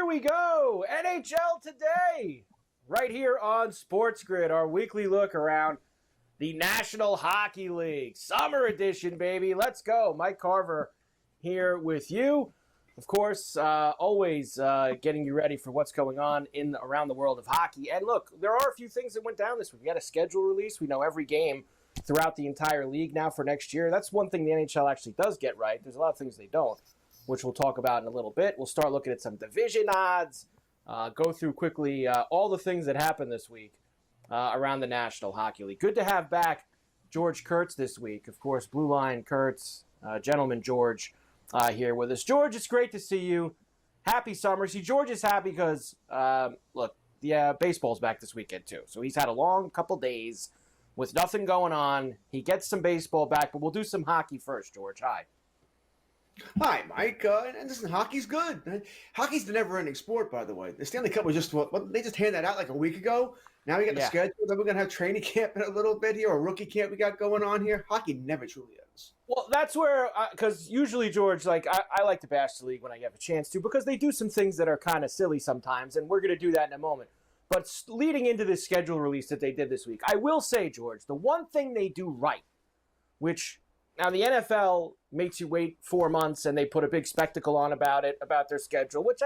we go. NHL today. Right here on SportsGrid, our weekly look around the National Hockey League. Summer edition, baby. Let's go. Mike Carver here with you. Of course, always getting you ready for what's going on around the world of hockey. And look, there are a few things that went down this week. We had a schedule release. We know every game throughout the entire league now for next year. That's one thing the NHL actually does get right. There's a lot of things they don't, which we'll talk about in a little bit. We'll start looking at some division odds, go through quickly all the things that happened this week around the National Hockey League. Good to have back George Kurtz this week. Of course, Blue Line Kurtz, gentleman George here with us. George, it's great to see you. Happy summer. See, George is happy because, look, baseball's back this weekend too. So he's had a long couple days with nothing going on. He gets some baseball back, but we'll do some hockey first, George. Hi. Hi, Mike. And listen, hockey's good. Hockey's the never-ending sport, by the way. The Stanley Cup was just they just handed that out like a week ago. Now we got the schedule. Then we're gonna have training camp in a little bit here, or rookie camp we got going on here. Hockey never truly ends. Well, that's where, because usually, George, like I like to bash the league when I get a chance to, because they do some things that are kind of silly sometimes, and we're gonna do that in a moment. But leading into this schedule release that they did this week, I will say, George, the one thing they do right, which now the NFL makes you wait 4 months and they put a big spectacle on about their schedule, which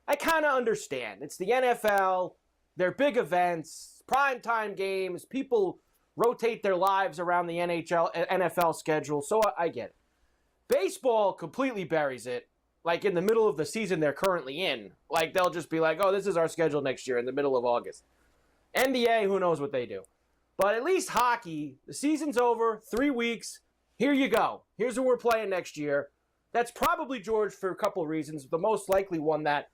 I kind of understand. It's the NFL, they're big events, primetime games, people rotate their lives around the NFL schedule, so I get it. Baseball completely buries it. Like in the middle of the season they're currently in. Like they'll just be like, oh, this is our schedule next year in the middle of August. NBA, who knows what they do. But at least hockey, the season's over, 3 weeks. Here you go. Here's who we're playing next year. That's probably, George, for a couple of reasons. The most likely one that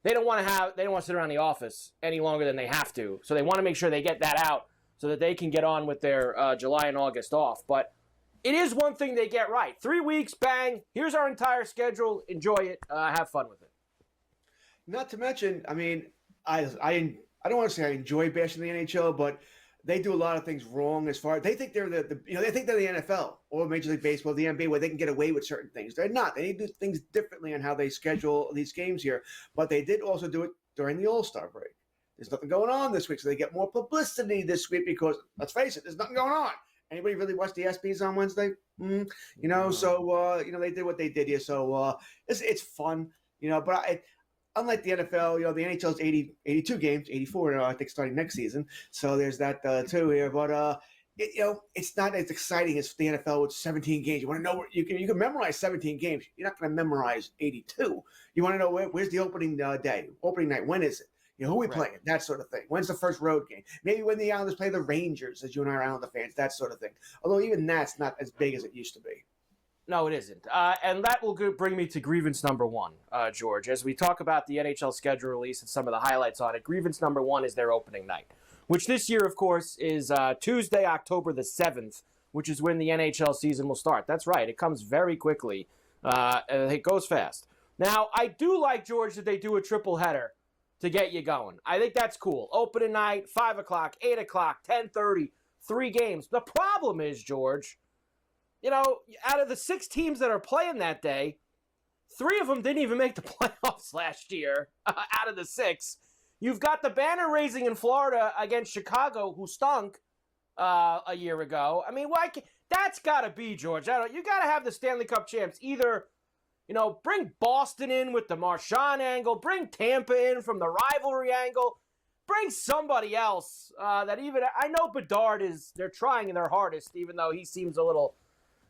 they don't want to sit around the office any longer than they have to. So they want to make sure they get that out so that they can get on with their July and August off. But it is one thing they get right. 3 weeks, bang. Here's our entire schedule. Enjoy it. Have fun with it. Not to mention, I mean, I don't want to say I enjoy bashing the NHL, but they do a lot of things wrong as far as they think they're they think they're the NFL or Major League Baseball, the NBA, where they can get away with certain things. They're not. They need to do things differently on how they schedule these games here. But they did also do it during the All-Star break. There's nothing going on this week, so they get more publicity this week because, let's face it, there's nothing going on. Anybody really watch the ESPYs on Wednesday? So they did what they did here. So it's fun, but unlike the NFL, the NHL's 82 games, 84, I think, starting next season. So there's that too here. But it's not as exciting as the NFL with 17 games. You want to know where you can memorize 17 games. You're not going to memorize 82. You want to know where's the opening day, opening night. When is it? Who are we playing? That sort of thing. When's the first road game? Maybe when the Islanders play the Rangers, as you and I are Islander fans, that sort of thing. Although even that's not as big as it used to be. No, it isn't. And that will bring me to grievance number one, George. As we talk about the NHL schedule release and some of the highlights on it, grievance number one is their opening night, which this year, of course, is Tuesday, October the 7th, which is when the NHL season will start. That's right. It comes very quickly. It goes fast. Now, I do like, George, that they do a triple header to get you going. I think that's cool. Opening night, 5 o'clock, 8 o'clock, 10:30, 3 games. The problem is, George, out of the 6 teams that are playing that day, 3 of them didn't even make the playoffs last year out of the 6. You've got the banner raising in Florida against Chicago, who stunk a year ago. I mean, that's got to be, George. You got to have the Stanley Cup champs either bring Boston in with the Marchand angle. Bring Tampa in from the rivalry angle. Bring somebody else that even... I know Bedard they're trying their hardest, even though he seems a little,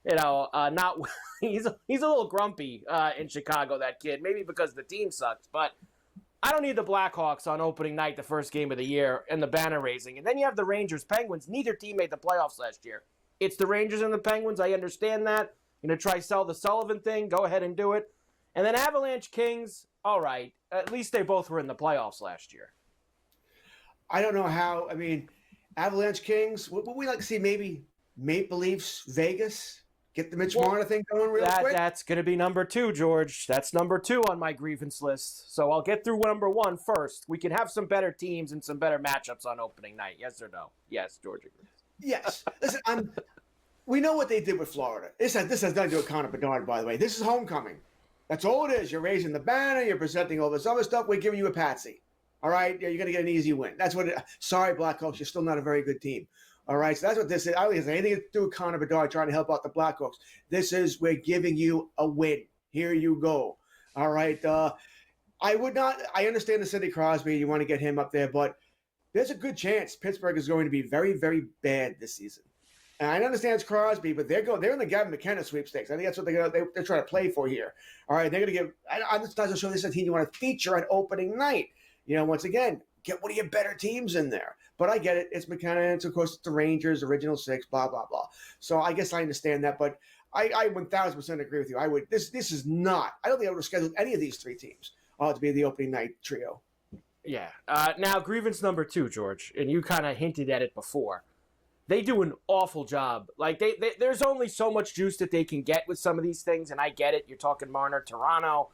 not... He's a little grumpy in Chicago, that kid. Maybe because the team sucks, but I don't need the Blackhawks on opening night, the first game of the year, and the banner raising. And then you have the Rangers, Penguins. Neither team made the playoffs last year. It's the Rangers and the Penguins. I understand that. Try sell the Sullivan thing. Go ahead and do it. And then Avalanche Kings, all right. At least they both were in the playoffs last year. I don't know how. I mean, Avalanche Kings, would we like to see maybe Maple Leafs, Vegas? Get the Mitch Marner thing going real quick? That's going to be number 2, George. That's number 2 on my grievance list. So I'll get through number 1 first. We can have some better teams and some better matchups on opening night. Yes or no? Yes, George agrees. Yes. Listen, we know what they did with Florida. This has nothing to do with Connor Bedard, by the way. This is homecoming. That's all it is. You're raising the banner. You're presenting all this other stuff. We're giving you a patsy. All right, you're going to get an easy win. That's what. Sorry, Blackhawks, you're still not a very good team. All right, so that's what this is. I don't think it has anything to do with Connor Bedard trying to help out the Blackhawks. This is we're giving you a win. Here you go. All right. I would not. I understand the Sidney Crosby. You want to get him up there, but there's a good chance Pittsburgh is going to be very, very bad this season. And I understand it's Crosby, but they're in the Gavin McKenna sweepstakes. I think that's what they're trying to play for here. All right, they're going to give. I'm just not sure this is a team you want to feature on opening night. Once again, get one of your better teams in there. But I get it. It's McKenna. It's, of course, it's the Rangers, original six, blah, blah, blah. So I guess I understand that. But I 1,000% agree with you. I would. This is not. I don't think I would have scheduled any of these three teams to be the opening night trio. Yeah. Now, grievance number 2, George, and you kind of hinted at it before. They do an awful job. Like, there's only so much juice that they can get with some of these things, and I get it. You're talking Marner, Toronto.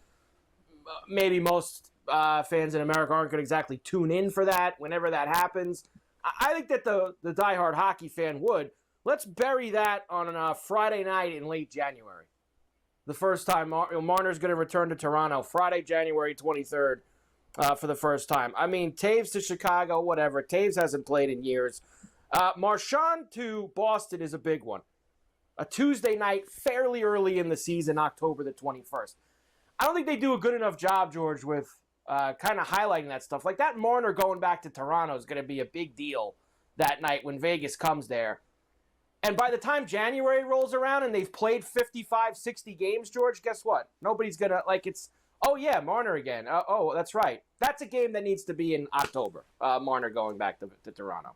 Maybe most fans in America aren't going to exactly tune in for that whenever that happens. I think that the diehard hockey fan would. Let's bury that on a Friday night in late January. The first time Marner's going to return to Toronto, Friday, January 23rd, for the first time. I mean, Taves to Chicago, whatever. Taves hasn't played in years. Marchand to Boston is a big one. A Tuesday night, fairly early in the season, October the 21st. I don't think they do a good enough job, George, with kind of highlighting that stuff. Like that Marner going back to Toronto is going to be a big deal that night when Vegas comes there. And by the time January rolls around and they've played 55, 60 games, George, guess what? Nobody's going to, oh, yeah, Marner again. Oh, that's right. That's a game that needs to be in October, Marner going back to Toronto.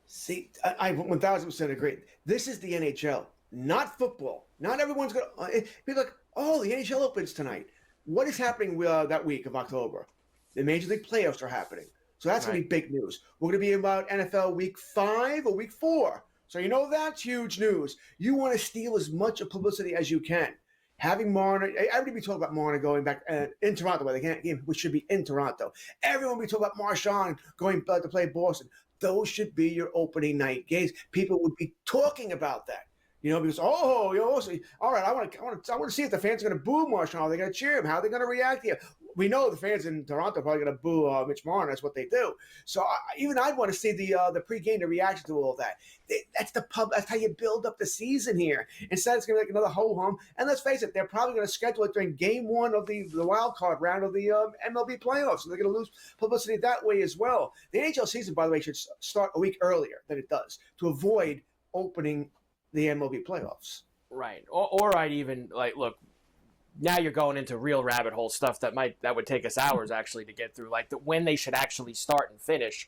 See, I 1,000% agree. This is the NHL, not football. Not everyone's going to be like, oh, the NHL opens tonight. What is happening that week of October? The Major League playoffs are happening. So that's going to be big news. We're going to be about NFL week 5 or week 4. So that's huge news. You want to steal as much of publicity as you can. Having Marner, everybody be talking about Marner going back in Toronto, where they can't game, which should be in Toronto. Everyone be talking about Marchand going to play Boston. Those should be your opening night games. People would be talking about that. Because all right, I want to see if the fans are going to boo Marchand. Are they going to cheer him? How are they going to react here? We know the fans in Toronto are probably going to boo Mitch Marner. That's what they do. So even I'd want to see the pregame, the reaction to all that. That's the pub. That's how you build up the season here. Instead, it's going to be like another ho-hum. And let's face it, they're probably going to schedule it during Game 1 of the wild card round of the MLB playoffs. So they're going to lose publicity that way as well. The NHL season, by the way, should start a week earlier than it does to avoid opening the MLB playoffs. Right. Or I'd even look, now you're going into real rabbit hole stuff that would take us hours actually to get through, when they should actually start and finish.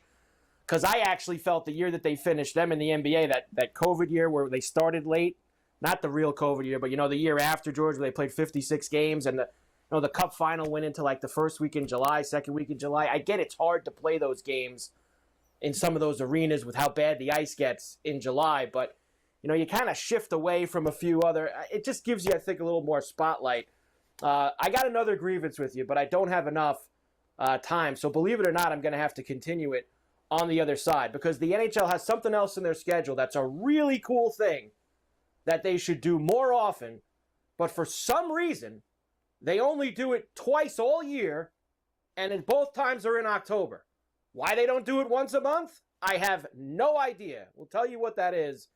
Because I actually felt the year that they finished, them in the NBA, that COVID year where they started late, not the real COVID year, but the year after, George, where they played 56 games and the Cup final went into the first week in July, second week in July. I get it's hard to play those games in some of those arenas with how bad the ice gets in July, but you kind of shift away from a few other. It just gives you, I think, a little more spotlight. I got another grievance with you, but I don't have enough time. So believe it or not, I'm going to have to continue it on the other side because the NHL has something else in their schedule that's a really cool thing that they should do more often. But for some reason, they only do it twice all year, and both times are in October. Why they don't do it once a month? I have no idea. We'll tell you what that is.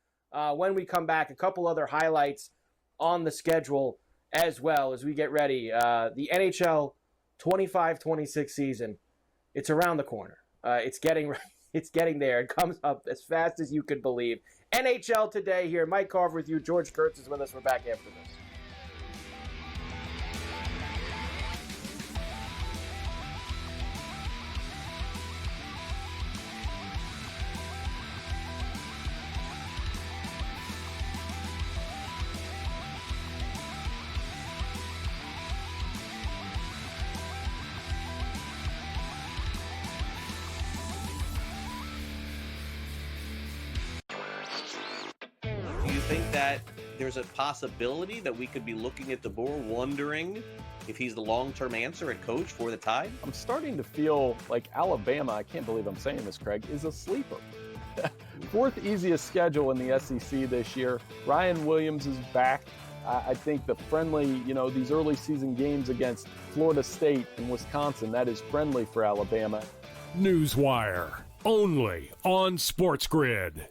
When we come back, a couple other highlights on the schedule as well as we get ready. The NHL 25-26 season, it's around the corner. It's getting there. It comes up as fast as you could believe. NHL Today here. Mike Carver with you. George Kurtz is with us. We're back after this. Think that there's a possibility that we could be looking at DeBoer wondering if he's the long-term answer at coach for the Tide? I'm starting to feel like Alabama, I can't believe I'm saying this, Craig, is a sleeper. Fourth easiest schedule in the SEC this year. Ryan Williams is back. I think the friendly, these early season games against Florida State and Wisconsin, that is friendly for Alabama. Newswire, only on SportsGrid.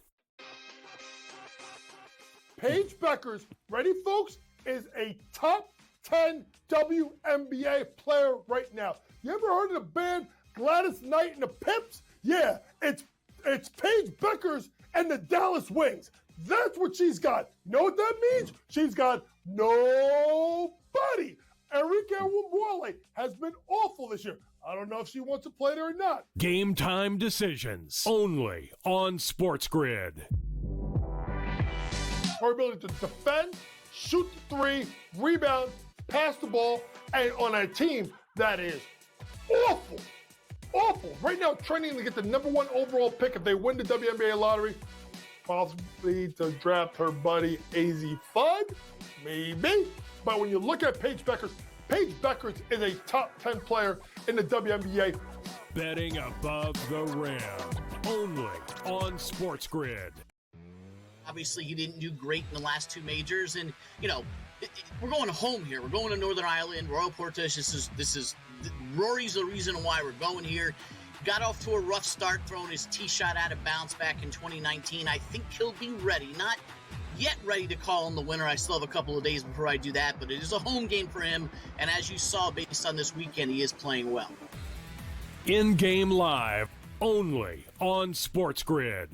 Paige Beckers, ready folks, is a top 10 WNBA player right now. You ever heard of the band Gladys Knight and the Pips? Yeah, it's Paige Beckers and the Dallas Wings. That's what she's got. Know what that means? She's got nobody. Enrique Wumwale has been awful this year. I don't know if she wants to play there or not. Game time decisions, only on SportsGrid. Her ability to defend, shoot the three, rebound, pass the ball, and on a team that is awful. Awful. Right now, trending to get the number 1 overall pick if they win the WNBA lottery. Possibly to draft her buddy AZ Fudd. Maybe. But when you look at Paige Beckers is a top 10 player in the WNBA. Betting above the rim, only on SportsGrid. Obviously, he didn't do great in the last 2 majors, and we're going home here. We're going to Northern Ireland, Royal Portage. This is Rory's the reason why we're going here. Got off to a rough start, throwing his tee shot out of bounds back in 2019. I think he'll be ready. Not yet ready to call him the winner. I still have a couple of days before I do that, but it is a home game for him. And as you saw, based on this weekend, he is playing well. In-game live, only on SportsGrid.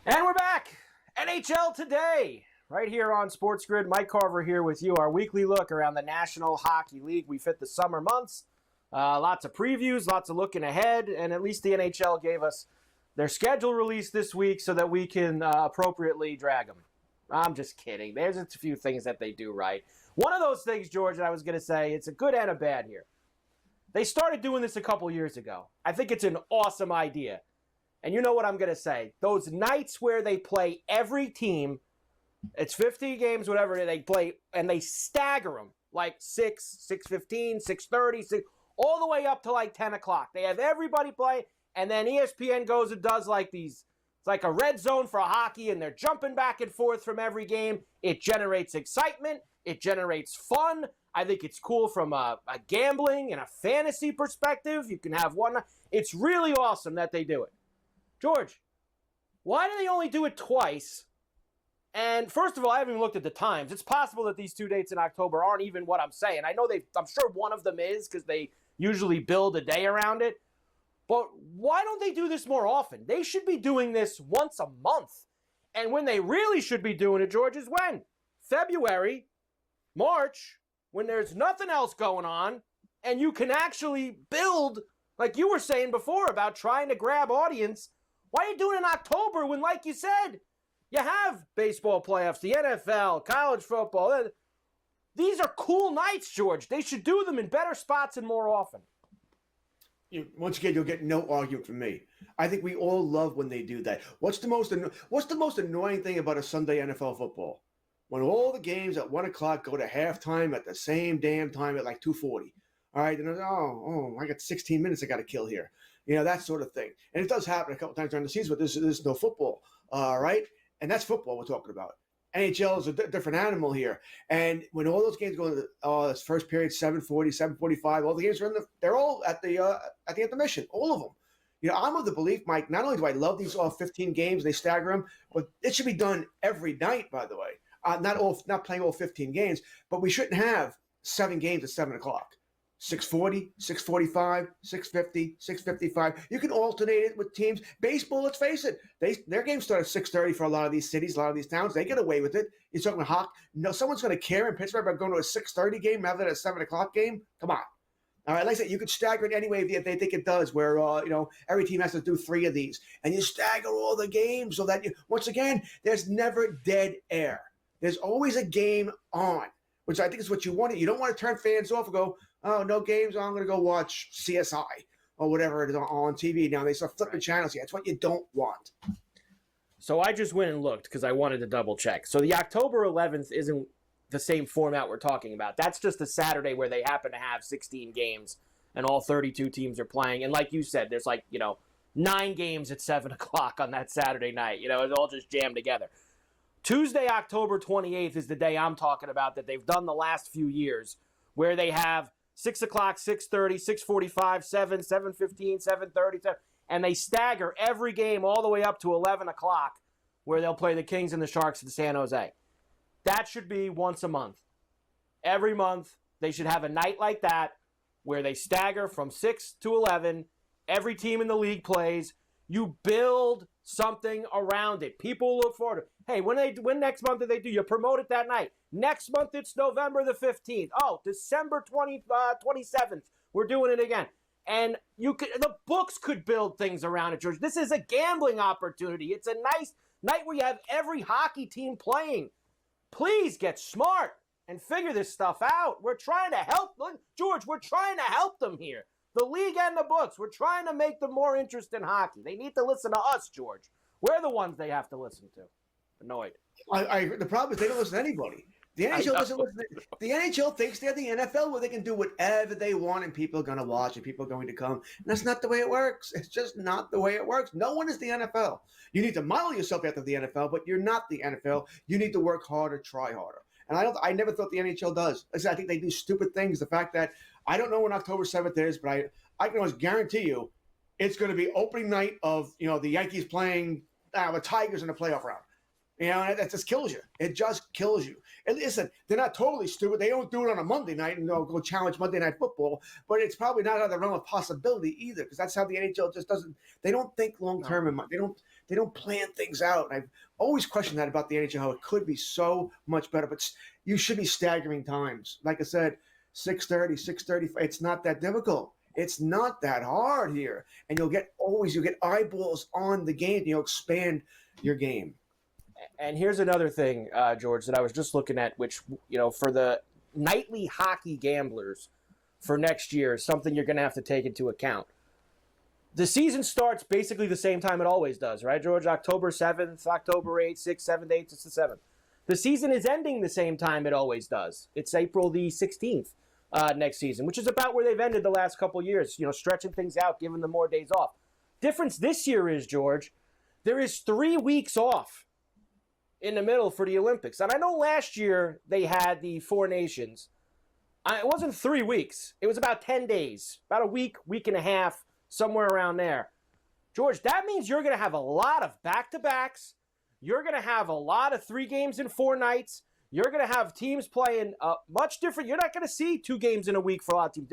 And we're back. NHL Today, right here on SportsGrid. Mike Carver here with you. Our weekly look around the National Hockey League. We fit the summer months. Lots of previews, lots of looking ahead, and at least the NHL gave us their schedule release this week so that we can appropriately drag them. I'm just kidding. There's a few things that they do right. One of those things, George, that I was going to say, it's a good and a bad here. They started doing this a couple years ago. I think it's an awesome idea. And you know what I'm going to say. Those nights where they play every team, it's 50 games, whatever, they play, and they stagger them, like 6, 6:15, 6:30, all the way up to like 10 o'clock. They have everybody play, and then ESPN goes and does like these, it's like a red zone for hockey, and they're jumping back and forth from every game. It generates excitement. It generates fun. I think it's cool from a gambling and a fantasy perspective. You can have one. It's really awesome that they do it. George, why do they only do it twice? And first of all, I haven't even looked at the times. It's possible that these 2 dates in October aren't even what I'm saying. I know I'm sure one of them is because they usually build a day around it. But why don't they do this more often? They should be doing this once a month. And when they really should be doing it, George, is when? February, March, when there's nothing else going on, and you can actually build, like you were saying before about trying to grab audience. Why are you doing it in October when, like you said, you have baseball playoffs, the NFL, college football? These are cool nights, George. They should do them in better spots and more often. Once again, you'll get no argument from me. I think we all love when they do that. What's the most annoying thing about a Sunday NFL football? When all the games at 1 o'clock go to halftime at the same damn time at like 2:40. All right, and I got 16 minutes I got to kill here. That sort of thing. And it does happen a couple times during the season, but there's no football, right? And that's football we're talking about. NHL is a different animal here. And when all those games go into this first period, 7:40, 7:45, all the games are they're all at the intermission, all of them. I'm of the belief, Mike, not only do I love these all 15 games, they stagger them, but it should be done every night, by the way. Not playing all 15 games, but we shouldn't have 7 games at 7 o'clock. 6:40, 6:45, 6:50, 6:55. You can alternate it with teams. Baseball, let's face it, their games start at 6:30 for a lot of these cities, a lot of these towns. They get away with it. You're talking about hockey. No, someone's going to care in Pittsburgh about going to a 6:30 game rather than a 7 o'clock game? Come on. All right, like I said, you could stagger it any way if they think it does, where every team has to do 3 of these, and you stagger all the games so that once again, there's never dead air. There's always a game on, which I think is what you want. You don't want to turn fans off and go, oh, no games, I'm going to go watch CSI or whatever it is on TV. Now they start flipping channels. Yeah, that's what you don't want. So I just went and looked because I wanted to double check. So the October 11th isn't the same format we're talking about. That's just a Saturday where they happen to have 16 games and all 32 teams are playing. And like you said, there's 9 games at 7 o'clock on that Saturday night. It's all just jammed together. Tuesday, October 28th is the day I'm talking about that they've done the last few years, where they have 6 o'clock, 6:30, 6:45, 7, 7:15, 7:30, and they stagger every game all the way up to 11 o'clock, where they'll play the Kings and the Sharks in San Jose. That should be once a month. Every month, they should have a night like that where they stagger from 6 to 11. Every team in the league plays. You build something around it. People look forward to it. Hey, when next month do they do? You promote it that night. Next month, it's November the 15th. Oh, December 27th, we're doing it again. And the books could build things around it, George. This is a gambling opportunity. It's a nice night where you have every hockey team playing. Please get smart and figure this stuff out. We're trying to help them. George, we're trying to help them here. The league and the books. We're trying to make them more interested in hockey. They need to listen to us, George. We're the ones they have to listen to. Annoyed. The problem is they don't listen to anybody. The NHL doesn't listen. The NHL thinks they're the NFL where they can do whatever they want and people are going to watch and people are going to come. And that's not the way it works. It's just not the way it works. No one is the NFL. You need to model yourself after the NFL, but you're not the NFL. You need to work harder, try harder. And I never thought the NHL does. I think they do stupid things. The fact that I don't know when October 7th is, but I can always guarantee you it's going to be opening night of, the Yankees playing the Tigers in the playoff round. And that just kills you. It just kills you. And listen, they're not totally stupid. They don't do it on a Monday night and they'll go challenge Monday Night Football, but it's probably not out of the realm of possibility either, because that's how the NHL just doesn't. They don't think long term. No. They don't plan things out. And I've always questioned that about the NHL, how it could be so much better, but you should be staggering times. Like I said, 6:30, 6:30. It's not that difficult. It's not that hard here, and you'll get eyeballs on the game. You'll expand your game. And here's another thing, George, that I was just looking at, which, for the nightly hockey gamblers for next year is something you're going to have to take into account. The season starts basically the same time it always does, right, George? October 7th, October 8th, 6th, 7th, 8th, it's the 7th. The season is ending the same time it always does. It's April the 16th next season, which is about where they've ended the last couple years, stretching things out, giving them more days off. Difference this year is, George, there is 3 weeks off in the middle for the Olympics. And I know last year they had the 4 nations. It wasn't 3 weeks. It was about 10 days, about a week, week and a half, somewhere around there. George, that means you're going to have a lot of back-to-backs. You're going to have a lot of 3 games in 4 nights. You're going to have teams playing much different. You're not going to see 2 games in a week for a lot of teams.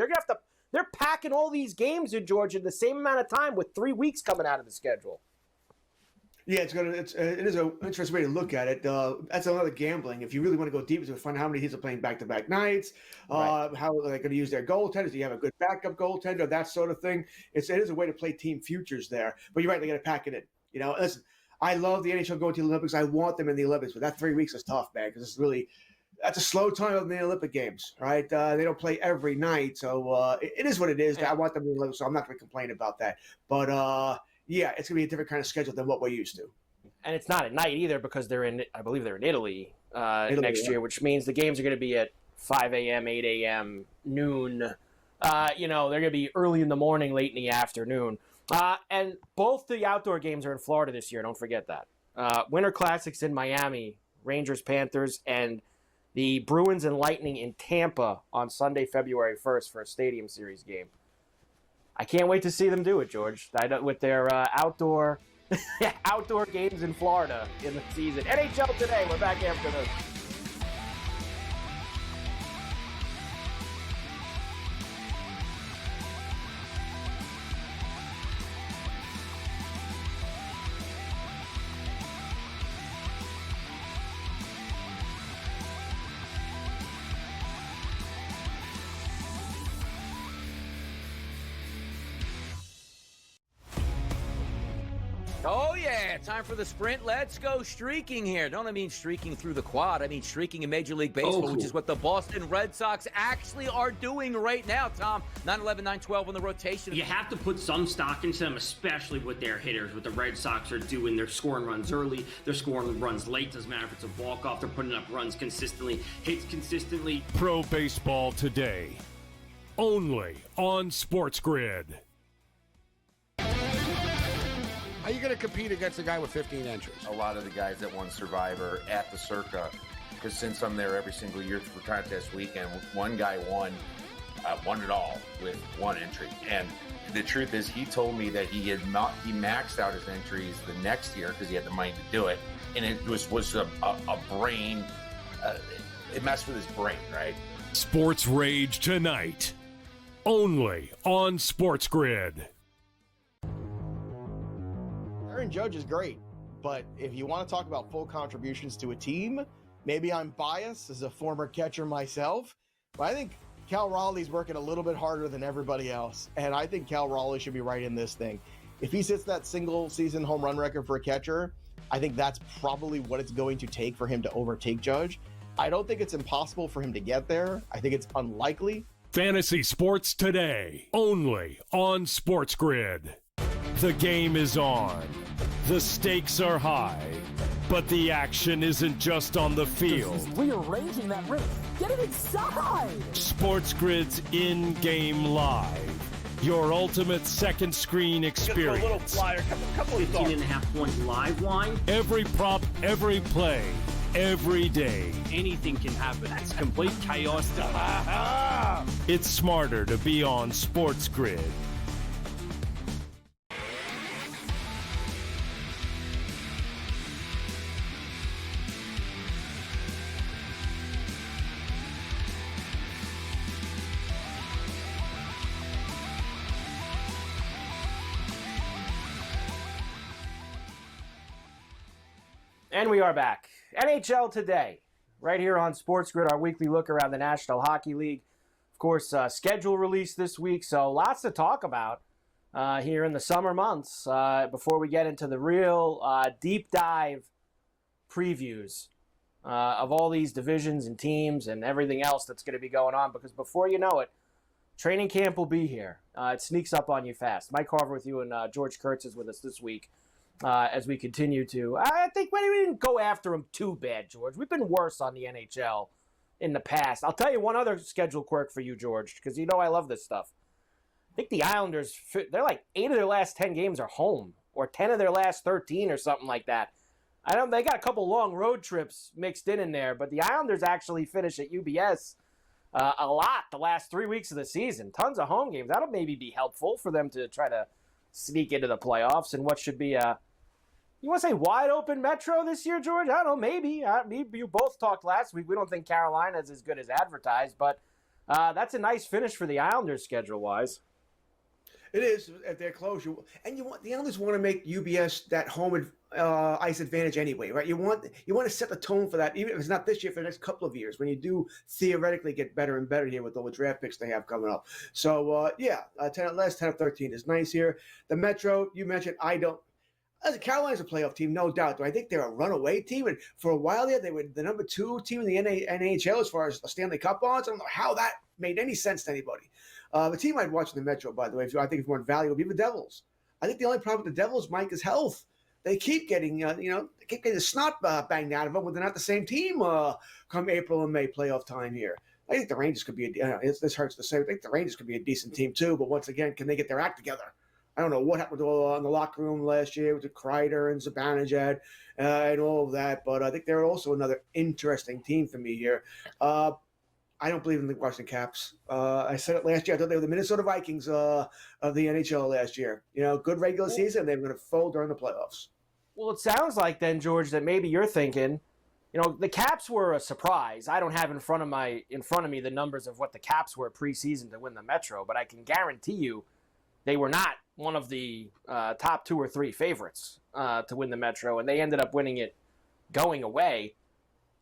They're packing all these games in, George, in the same amount of time with 3 weeks coming out of the schedule. Yeah, it is an interesting way to look at it. That's another gambling. If you really want to go deep into it, find out how many teams are playing back-to-back nights, right. How are they going to use their goaltenders? Do you have a good backup goaltender? That sort of thing. It is a way to play team futures there. But you're right, they got to pack it in. Listen, I love the NHL going to the Olympics. I want them in the Olympics, but that 3 weeks is tough, man, because that's a slow time in the Olympic Games, right? They don't play every night, so it is what it is. I want them in the Olympics, so I'm not going to complain about that. But yeah, it's going to be a different kind of schedule than what we're used to. And it's not at night either because I believe they're in Italy next year, which means the games are going to be at 5 a.m., 8 a.m., noon. They're going to be early in the morning, late in the afternoon. And both the outdoor games are in Florida this year. Don't forget that. Winter Classics in Miami, Rangers, Panthers, and the Bruins and Lightning in Tampa on Sunday, February 1st for a Stadium Series game. I can't wait to see them do it, George, with their outdoor games in Florida in the season. NHL Today, we're back after this. Oh, yeah. Time for the sprint. Let's go streaking here. Don't I mean streaking through the quad. I mean streaking in Major League Baseball, which is what the Boston Red Sox actually are doing right now, Tom. 9-11, 9-12 on the rotation. You have to put some stock into them, especially with their hitters. What the Red Sox are doing, they're scoring runs early. They're scoring runs late. Doesn't matter if it's a walk-off. They're putting up runs consistently, hits consistently. Pro Baseball Today. Only on SportsGrid. How are you going to compete against a guy with 15 entries? A lot of the guys that won Survivor at the Circa, because since I'm there every single year for contest weekend, one guy won it all with one entry. And the truth is, he told me that he maxed out his entries the next year because he had the money to do it, and it was a brain. It messed with his brain, right? Sports Rage tonight, only on SportsGrid. Carver and George is great, but if you want to talk about full contributions to a team, maybe I'm biased as a former catcher myself, but I think Cal Raleigh's working a little bit harder than everybody else, and I think Cal Raleigh should be right in this thing. If he sets that single season home run record for a catcher, I think that's probably what it's going to take for him to overtake Judge. I don't think it's impossible for him to get there. I think it's unlikely. Fantasy Sports Today, only on SportsGrid. The game is on. The stakes are high. But the action isn't just on the field. He's rearranging that ring. Get it inside! SportsGrid's in-game live. Your ultimate second screen experience. Just a little flyer, couple of 15.5 points live line. Every prop, every play, every day. Anything can happen. That's complete chaos. It's smarter to be on SportsGrid. And we are back. NHL Today, right here on SportsGrid, our weekly look around the National Hockey League. Of course, schedule release this week, so lots to talk about here in the summer months before we get into the real deep dive previews of all these divisions and teams and everything else that's going to be going on, because before you know it, training camp will be here. It sneaks up on you fast. Mike Carver with you, and George Kurtz is with us this week. As we continue to, I think we didn't go after him too bad, George. We've been worse on the NHL in the past. I'll tell you one other schedule quirk for you, George, because you know I love this stuff. I think the Islanders, they're like 8 of their last 10 games are home, or 10 of their last 13 or something like that. They got a couple long road trips mixed in there, but the Islanders actually finish at UBS a lot the last 3 weeks of the season. Tons of home games. That'll maybe be helpful for them to try to sneak into the playoffs and what should be a, you want to say wide open Metro this year, George? I don't know, maybe. You both talked last week. We don't think Carolina's as good as advertised, but that's a nice finish for the Islanders schedule-wise. It is if they're close. The Islanders want to make UBS that home ice advantage anyway, right? You want to set the tone for that, even if it's not this year, for the next couple of years, when you do theoretically get better and better here with all the draft picks they have coming up. So 10 of 13 is nice here. The Metro, you mentioned, Carolina's a playoff team, no doubt. Do I think they're a runaway team? And for a while there, they were the number 2 team in the NHL as far as Stanley Cup odds. I don't know how that made any sense to anybody. The team I'd watch in the Metro, by the way, I think if you want value, would be the Devils. I think the only problem with the Devils, Mike, is health. They keep getting, the snot banged out of them when they're not the same team come April and May playoff time here. I think the Rangers could be, this hurts to say, I think the Rangers could be a decent team too, but once again, can they get their act together? I don't know what happened in the locker room last year with Kreider and Zibanejad and all of that, but I think they're also another interesting team for me here. I don't believe in the Washington Caps. I said it last year. I thought they were the Minnesota Vikings of the NHL last year. Good regular season. They were going to fold during the playoffs. Well, it sounds like then, George, that maybe you're thinking, the Caps were a surprise. I don't have in front of me the numbers of what the Caps were preseason to win the Metro, but I can guarantee you they were not one of the top 2 or 3 favorites to win the Metro, and they ended up winning it going away.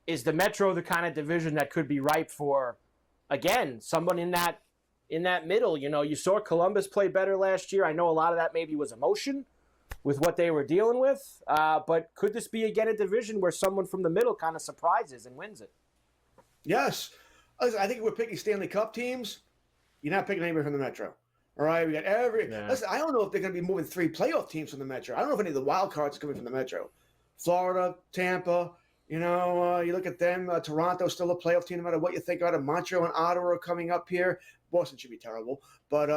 Is the Metro the kind of division that could be ripe for, again, someone in that middle? You saw Columbus play better last year. I know a lot of that maybe was emotion, with what they were dealing with. But could this be, again, a division where someone from the middle kind of surprises and wins it? Yes. Listen, I think if we're picking Stanley Cup teams, you're not picking anybody from the Metro. All right, we got Listen, I don't know if they're going to be moving 3 playoff teams from the Metro. I don't know if any of the wild cards are coming from the Metro. Florida, Tampa, you look at them. Toronto's still a playoff team, no matter what you think out of Montreal and Ottawa are coming up here. Boston should be terrible, but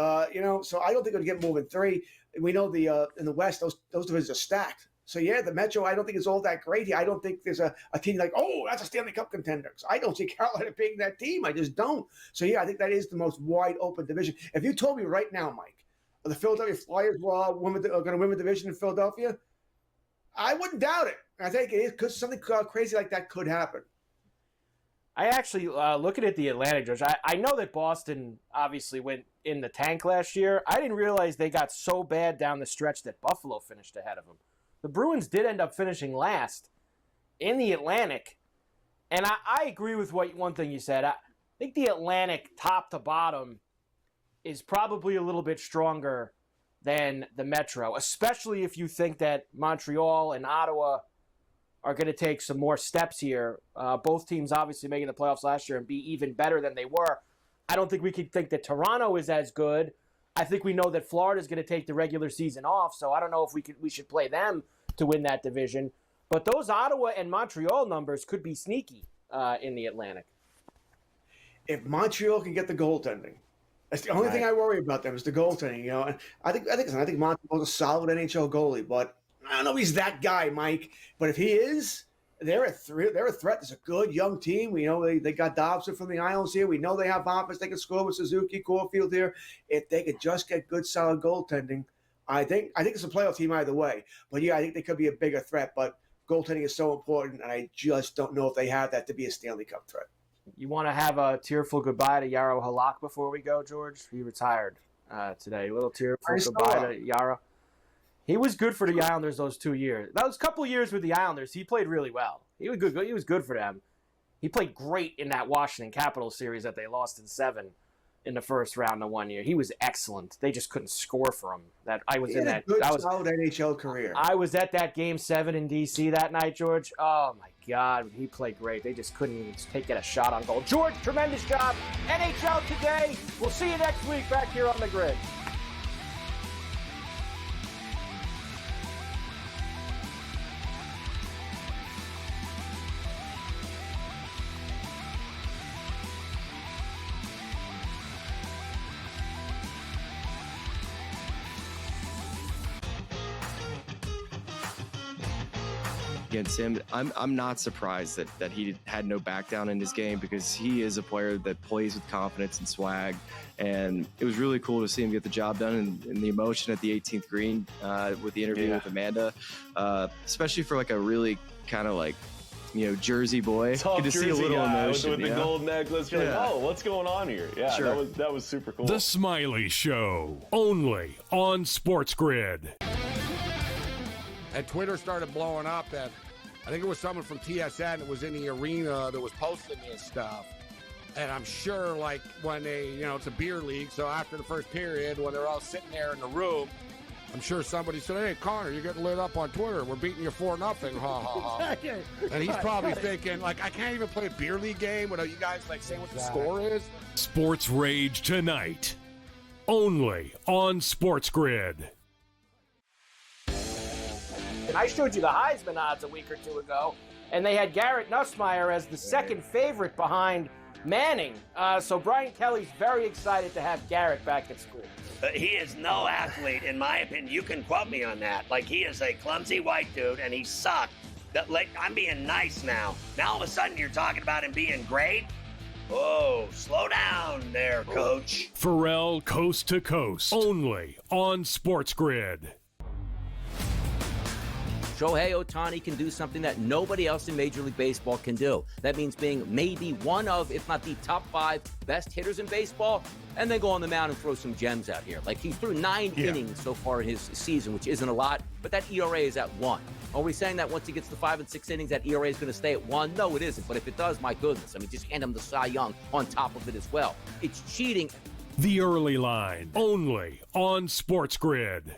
so I don't think it'll get moving 3. We know in the West those divisions are stacked. So yeah, the Metro I don't think is all that great. I don't think there's a team like, oh, that's a Stanley Cup contender. So I don't see Carolina being that team. I just don't. So yeah, I think that is the most wide open division. If you told me right now, Mike, the Philadelphia Flyers are going to win the division in Philadelphia, I wouldn't doubt it. I think it is because something crazy like that could happen. I actually, looking at the Atlantic, George, I know that Boston obviously went in the tank last year. I didn't realize they got so bad down the stretch that Buffalo finished ahead of them. The Bruins did end up finishing last in the Atlantic. And I agree with one thing you said. I think the Atlantic, top to bottom, is probably a little bit stronger than the Metro, especially if you think that Montreal and Ottawa are going to take some more steps here. Both teams obviously making the playoffs last year and be even better than they were. I don't think we could think that Toronto is as good. I think we know that Florida is going to take the regular season off, so I don't know if we should play them to win that division. But those Ottawa and Montreal numbers could be sneaky in the Atlantic. If Montreal can get the goaltending, that's the only thing I worry about them is the goaltending. And I think Montreal's a solid NHL goalie, but I don't know if he's that guy, Mike. But if he is, they're a threat. There's a good young team. We know they got Dobson from the Islands here. We know they have offense. They can score with Suzuki, Caulfield here. If they could just get good, solid goaltending, I think it's a playoff team either way. But yeah, I think they could be a bigger threat. But goaltending is so important, and I just don't know if they have that to be a Stanley Cup threat. You want to have a tearful goodbye to Jaro Halak before we go, George? He retired today. A little tearful goodbye to Jaro. He was good for the Islanders those 2 years. Those couple years with the Islanders, he played really well. He was good. He was good for them. He played great in that Washington Capitals series that they lost in 7 in the first round of 1 year. He was excellent. They just couldn't score for him. Solid NHL career. I was at that Game 7 in D.C. that night, George. Oh my God, he played great. They just couldn't even get a shot on goal. George, tremendous job. NHL Today. We'll see you next week back here on the grid. Against him, I'm not surprised that he had no back down in his game, because he is a player that plays with confidence and swag, and it was really cool to see him get the job done, and the emotion at the 18th green with the interview with Amanda, especially for like a really kind of like, Jersey boy. Tough Good to see a little emotion with the gold necklace. You're like, oh, what's going on here? Yeah, sure. that was super cool. The Smiley Show, only on SportsGrid. And Twitter started blowing up that I think it was someone from TSN that was in the arena that was posting this stuff. And I'm sure, like, when they, it's a beer league, so after the first period, when they're all sitting there in the room, I'm sure somebody said, hey, Connor, you're getting lit up on Twitter. We're beating you 4-0. Ha, ha, ha. And he's probably thinking, like, I can't even play a beer league game without you guys, like, saying what the score is. Sports Rage tonight, only on SportsGrid. I showed you the Heisman odds a week or two ago, and they had Garrett Nussmeier as the second favorite behind Manning. So Brian Kelly's very excited to have Garrett back at school. He is no athlete, in my opinion. You can quote me on that. Like, he is a clumsy white dude, and he sucked. Like, I'm being nice now. Now all of a sudden you're talking about him being great? Oh, slow down there, Coach. Pharrell Coast to Coast, only on SportsGrid. Shohei Ohtani can do something that nobody else in Major League Baseball can do. That means being maybe one of, if not the top 5 best hitters in baseball, and then go on the mound and throw some gems out here. Like, he threw 9 innings so far in his season, which isn't a lot, but that ERA is at 1. Are we saying that once he gets to 5 and 6 innings, that ERA is going to stay at 1? No, it isn't. But if it does, my goodness. I mean, just hand him the Cy Young on top of it as well. It's cheating. The Early Line, only on SportsGrid.